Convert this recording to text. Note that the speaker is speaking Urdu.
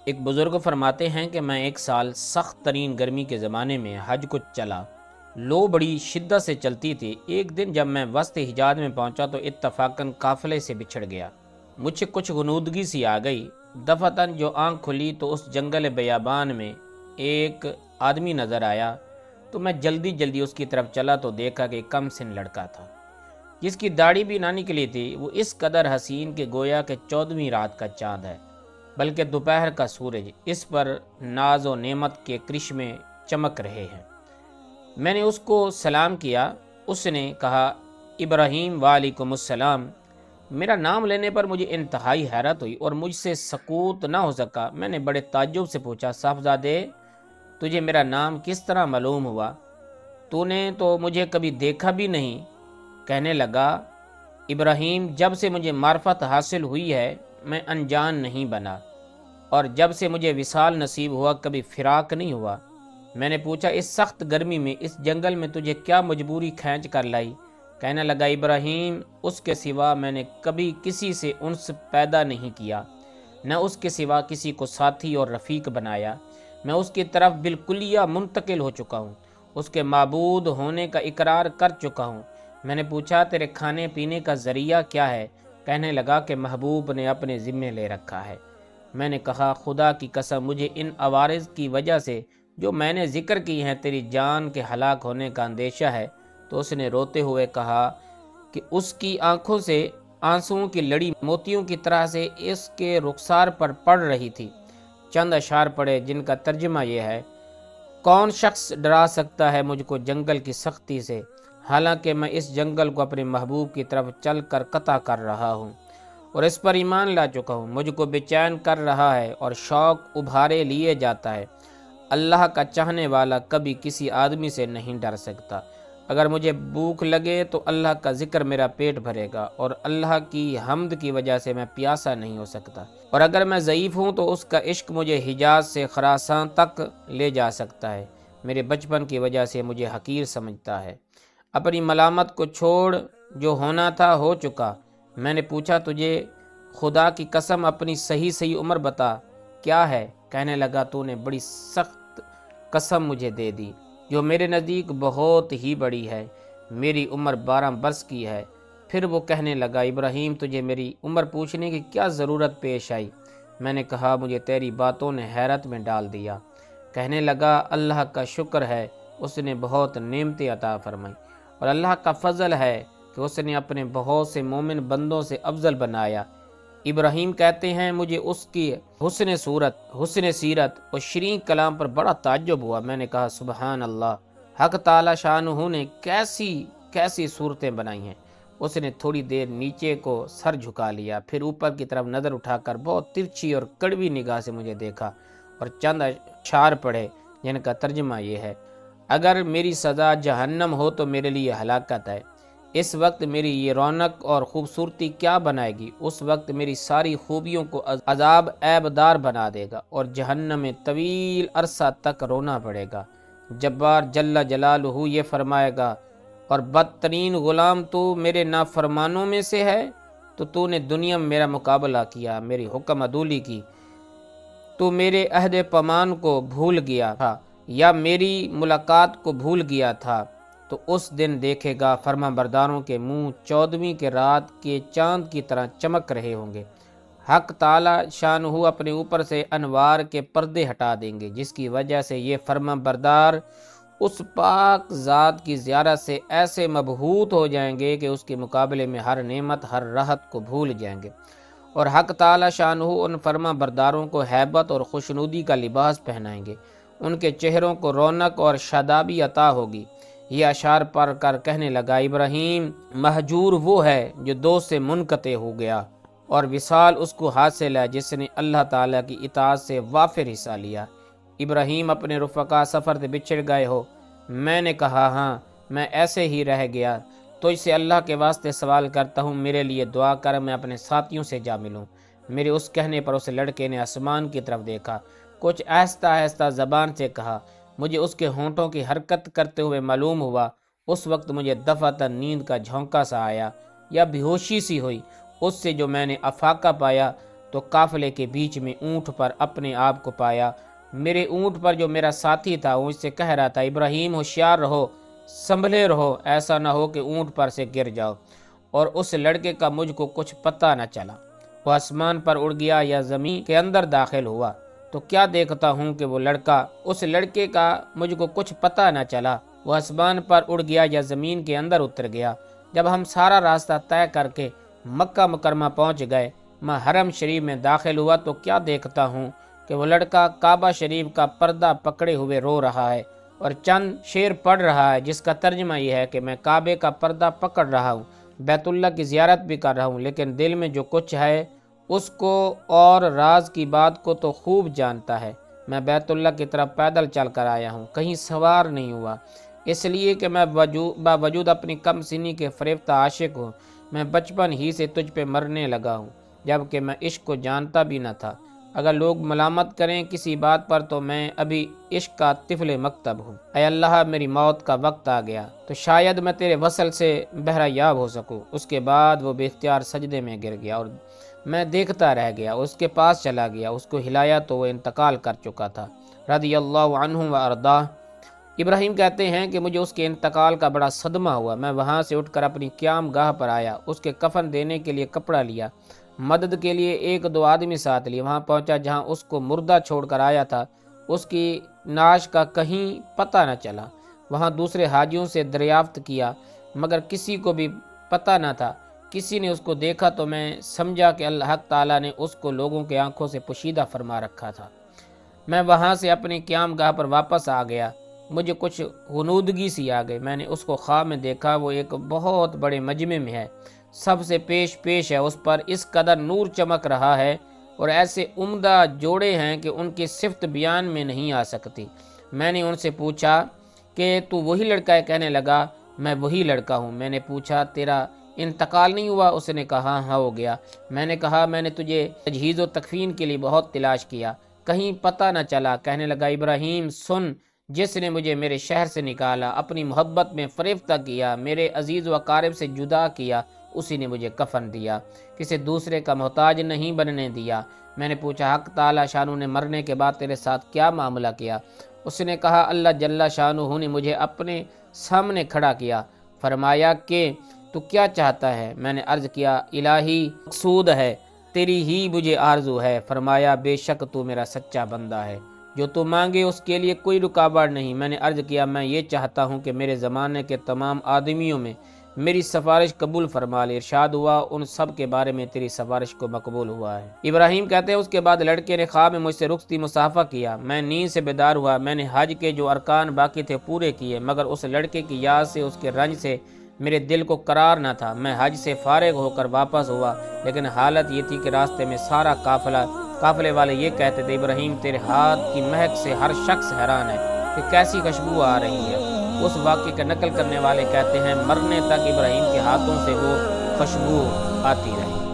ایک بزرگ فرماتے ہیں کہ میں ایک سال سخت ترین گرمی کے زمانے میں حج کو چلا۔ لو بڑی شدت سے چلتی تھی۔ ایک دن جب میں وسط حجاز میں پہنچا تو اتفاقاً قافلے سے بچھڑ گیا۔ مجھے کچھ غنودگی سی آ گئی۔ دفعتاً جو آنکھ کھلی تو اس جنگل بیابان میں ایک آدمی نظر آیا تو میں جلدی اس کی طرف چلا تو دیکھا کہ کم سن لڑکا تھا جس کی داڑھی بھی نہ نکلی تھی۔ وہ اس قدر حسین کہ گویا کہ 14ویں رات کا چاند ہے، بلکہ دوپہر کا سورج اس پر ناز و نعمت کے کرشمے چمک رہے ہیں۔ میں نے اس کو سلام کیا۔ اس نے کہا ابراہیم وعلیکم السلام۔ میرا نام لینے پر مجھے انتہائی حیرت ہوئی اور مجھ سے سکوت نہ ہو سکا۔ میں نے بڑے تعجب سے پوچھا صاحبزادے تجھے میرا نام کس طرح معلوم ہوا؟ تو نے تو مجھے کبھی دیکھا بھی نہیں۔ کہنے لگا ابراہیم جب سے مجھے معرفت حاصل ہوئی ہے میں انجان نہیں بنا، اور جب سے مجھے وصال نصیب ہوا کبھی فراق نہیں ہوا۔ میں نے پوچھا اس سخت گرمی میں اس جنگل میں تجھے کیا مجبوری کھینچ کر لائی؟ کہنے لگا ابراہیم اس کے سوا میں نے کبھی کسی سے انس پیدا نہیں کیا، نہ اس کے سوا کسی کو ساتھی اور رفیق بنایا۔ میں اس کی طرف بالکلیہ منتقل ہو چکا ہوں، اس کے معبود ہونے کا اقرار کر چکا ہوں۔ میں نے پوچھا تیرے کھانے پینے کا ذریعہ کیا ہے؟ کہنے لگا کہ محبوب نے اپنے ذمے لے رکھا ہے۔ میں نے کہا خدا کی قسم مجھے ان عوارض کی وجہ سے جو میں نے ذکر کی ہیں تیری جان کے ہلاک ہونے کا اندیشہ ہے۔ تو اس نے روتے ہوئے کہا کہ اس کی آنکھوں سے آنسوؤں کی لڑی موتیوں کی طرح سے اس کے رخسار پر پڑ رہی تھی۔ چند اشعار پڑے جن کا ترجمہ یہ ہے: کون شخص ڈرا سکتا ہے مجھ کو جنگل کی سختی سے، حالانکہ میں اس جنگل کو اپنے محبوب کی طرف چل کر قطع کر رہا ہوں اور اس پر ایمان لا چکا ہوں۔ مجھ کو بے چین کر رہا ہے اور شوق ابھارے لیے جاتا ہے۔ اللہ کا چاہنے والا کبھی کسی آدمی سے نہیں ڈر سکتا۔ اگر مجھے بھوک لگے تو اللہ کا ذکر میرا پیٹ بھرے گا، اور اللہ کی حمد کی وجہ سے میں پیاسا نہیں ہو سکتا۔ اور اگر میں ضعیف ہوں تو اس کا عشق مجھے حجاز سے خراسان تک لے جا سکتا ہے۔ میرے بچپن کی وجہ سے مجھے حقیر سمجھتا ہے۔ اپنی ملامت کو چھوڑ، جو ہونا تھا ہو چکا۔ میں نے پوچھا تجھے خدا کی قسم اپنی صحیح عمر بتا کیا ہے؟ کہنے لگا تو نے بڑی سخت قسم مجھے دے دی جو میرے نزدیک بہت ہی بڑی ہے۔ میری عمر 12 برس کی ہے۔ پھر وہ کہنے لگا ابراہیم تجھے میری عمر پوچھنے کی کیا ضرورت پیش آئی؟ میں نے کہا مجھے تیری باتوں نے حیرت میں ڈال دیا۔ کہنے لگا اللہ کا شکر ہے اس نے بہت نعمتیں عطا فرمائی، اور اللہ کا فضل ہے کہ اس نے اپنے بہت سے مومن بندوں سے افضل بنایا۔ ابراہیم کہتے ہیں مجھے اس کی حسن صورت، حسن سیرت اور شیریں کلام پر بڑا تعجب ہوا۔ میں نے کہا سبحان اللہ، حق تعالی شانہ نے کیسی صورتیں بنائی ہیں۔ اس نے تھوڑی دیر نیچے کو سر جھکا لیا، پھر اوپر کی طرف نظر اٹھا کر بہت ترچھی اور کڑوی نگاہ سے مجھے دیکھا اور چند اشعار پڑھے جن کا ترجمہ یہ ہے: اگر میری سزا جہنم ہو تو میرے لیے ہلاکت ہے۔ اس وقت میری یہ رونق اور خوبصورتی کیا بنائے گی؟ اس وقت میری ساری خوبیوں کو عذاب عیبدار بنا دے گا اور جہنم میں طویل عرصہ تک رونا پڑے گا۔ جبار جل جلالہ یہ فرمائے گا اور بدترین غلام تو میرے نافرمانوں میں سے ہے، تو نے دنیا میں میرا مقابلہ کیا، میری حکم عدولی کی، تو میرے عہد پیمان کو بھول گیا تھا یا میری ملاقات کو بھول گیا تھا۔ تو اس دن دیکھے گا فرما برداروں کے منہ 14ویں کے رات کے چاند کی طرح چمک رہے ہوں گے۔ حق تعالی شانہ اپنے اوپر سے انوار کے پردے ہٹا دیں گے، جس کی وجہ سے یہ فرما بردار اس پاک ذات کی زیارت سے ایسے مبہوت ہو جائیں گے کہ اس کے مقابلے میں ہر نعمت، ہر راحت کو بھول جائیں گے، اور حق تعالی شانہ ان فرما برداروں کو ہیبت اور خوشنودی کا لباس پہنائیں گے۔ ان کے چہروں کو رونق اور شادابی عطا ہوگی۔ یہ اشعار پڑھ کر کہنے لگا ابراہیم مہجور وہ ہے جو دوست سے منقطع ہو گیا اور وصال اس کو حاصل ہے جس نے اللہ تعالیٰ کی اطاعت سے وافر حصہ لیا۔ ابراہیم اپنے رفقا سفر سے بچھڑ گئے ہو؟ میں نے کہا ہاں، میں ایسے ہی رہ گیا۔ تو اس سے اللہ کے واسطے سوال کرتا ہوں میرے لیے دعا کر، میں اپنے ساتھیوں سے جا ملوں۔ میرے اس کہنے پر اس لڑکے نے آسمان کی طرف دیکھا، کچھ آہستہ زبان سے کہا۔ مجھے اس کے ہونٹوں کی حرکت کرتے ہوئے معلوم ہوا۔ اس وقت مجھے دفعتاً نیند کا جھونکا سا آیا یا بے ہوشی سی ہوئی۔ اس سے جو میں نے افاقہ پایا تو قافلے کے بیچ میں اونٹ پر اپنے آپ کو پایا۔ میرے اونٹ پر جو میرا ساتھی تھا وہ اس سے کہہ رہا تھا، ابراہیم ہوشیار رہو، سنبھلے رہو، ایسا نہ ہو کہ اونٹ پر سے گر جاؤ۔ اور اس لڑکے کا مجھ کو کچھ پتہ نہ چلا، وہ آسمان پر اڑ گیا یا زمین کے اندر داخل ہوا۔ تو کیا دیکھتا ہوں کہ وہ لڑکا، اس لڑکے کا مجھ کو کچھ پتہ نہ چلا، وہ آسمان پر اڑ گیا یا زمین کے اندر اتر گیا۔ جب ہم سارا راستہ طے کر کے مکہ مکرمہ پہنچ گئے، میں حرم شریف میں داخل ہوا تو کیا دیکھتا ہوں کہ وہ لڑکا کعبہ شریف کا پردہ پکڑے ہوئے رو رہا ہے اور چند شعر پڑھ رہا ہے، جس کا ترجمہ یہ ہے کہ میں کعبے کا پردہ پکڑ رہا ہوں، بیت اللہ کی زیارت بھی کر رہا ہوں، لیکن دل میں جو کچھ ہے اس کو اور راز کی بات کو تو خوب جانتا ہے۔ میں بیت اللہ کی طرف پیدل چل کر آیا ہوں، کہیں سوار نہیں ہوا، اس لیے کہ میں باوجود اپنی کم سنی کے فریفتہ عاشق ہوں۔ میں بچپن ہی سے تجھ پہ مرنے لگا ہوں، جبکہ میں عشق کو جانتا بھی نہ تھا۔ اگر لوگ ملامت کریں کسی بات پر تو میں ابھی عشق کا طفل مکتب ہوں۔ اے اللہ، میری موت کا وقت آ گیا تو شاید میں تیرے وصل سے بہرہ یاب ہو سکوں۔ اس کے بعد وہ بے اختیار سجدے میں گر گیا اور میں دیکھتا رہ گیا، اس کے پاس چلا گیا، اس کو ہلایا تو وہ انتقال کر چکا تھا، رضی اللہ عنہ و ارضاہ۔ ابراہیم کہتے ہیں کہ مجھے اس کے انتقال کا بڑا صدمہ ہوا۔ میں وہاں سے اٹھ کر اپنی قیام گاہ پر آیا، اس کے کفن دینے کے لیے کپڑا لیا، مدد کے لیے ایک دو آدمی ساتھ لیے، وہاں پہنچا جہاں اس کو مردہ چھوڑ کر آیا تھا، اس کی نعش کا کہیں پتہ نہ چلا۔ وہاں دوسرے حاجیوں سے دریافت کیا مگر کسی کو بھی پتہ نہ تھا۔ کسی نے اس کو دیکھا تو میں سمجھا کہ اللہ تعالیٰ نے اس کو لوگوں کے آنکھوں سے پوشیدہ فرما رکھا تھا۔ میں وہاں سے اپنی قیام گاہ پر واپس آ گیا، مجھے کچھ غنودگی سی آ گئی۔ میں نے اس کو خواب میں دیکھا، وہ ایک بہت بڑے مجمع میں ہے، سب سے پیش ہے، اس پر اس قدر نور چمک رہا ہے اور ایسے عمدہ جوڑے ہیں کہ ان کی صفت بیان میں نہیں آ سکتی۔ میں نے ان سے پوچھا کہ تو وہی لڑکا ہے؟ کہنے لگا میں وہی لڑکا ہوں۔ میں نے پوچھا تیرا انتقال نہیں ہوا؟ اس نے کہا ہاں ہو گیا۔ میں نے کہا میں نے تجھے تجہیز و تکفین کے لیے بہت تلاش کیا، کہیں پتہ نہ چلا۔ کہنے لگا ابراہیم سن، جس نے مجھے میرے شہر سے نکالا، اپنی محبت میں فریفتہ کیا، میرے عزیز و اقارب سے جدا کیا، اسی نے مجھے کفن دیا، کسی دوسرے کا محتاج نہیں بننے دیا۔ میں نے پوچھا حق تعالی شانہ نے مرنے کے بعد تیرے ساتھ کیا معاملہ کیا؟ اس نے کہا اللہ جل شانہ نے مجھے اپنے سامنے کھڑا کیا، فرمایا کہ تو کیا چاہتا ہے؟ میں نے عرض کیا الہی مقصود ہے، تیری ہی مجھے آرزو ہے۔ فرمایا بے شک تو میرا سچا بندہ ہے، جو تو مانگے اس کے لیے کوئی رکاوٹ نہیں۔ میں نے عرض کیا میں یہ چاہتا ہوں کہ میرے زمانے کے تمام آدمیوں میں میری سفارش قبول فرما لے۔ ارشاد ہوا ان سب کے بارے میں تیری سفارش کو مقبول ہوا ہے۔ ابراہیم کہتے ہیں اس کے بعد لڑکے نے خواب میں مجھ سے رخصتی مصافحہ کیا، میں نیند سے بیدار ہوا، میں نے حج کے جو ارکان باقی تھے پورے کیے، مگر اس لڑکے کی یاد سے، اس کے رنج سے میرے دل کو قرار نہ تھا۔ میں حج سے فارغ ہو کر واپس ہوا، لیکن حالت یہ تھی کہ راستے میں سارا قافلے والے یہ کہتے تھے ابراہیم تیرے ہاتھ کی مہک سے ہر شخص حیران ہے کہ کیسی خوشبو آ رہی ہے۔ اس واقعے کا نقل کرنے والے کہتے ہیں مرنے تک ابراہیم کے ہاتھوں سے وہ خوشبو آتی رہی۔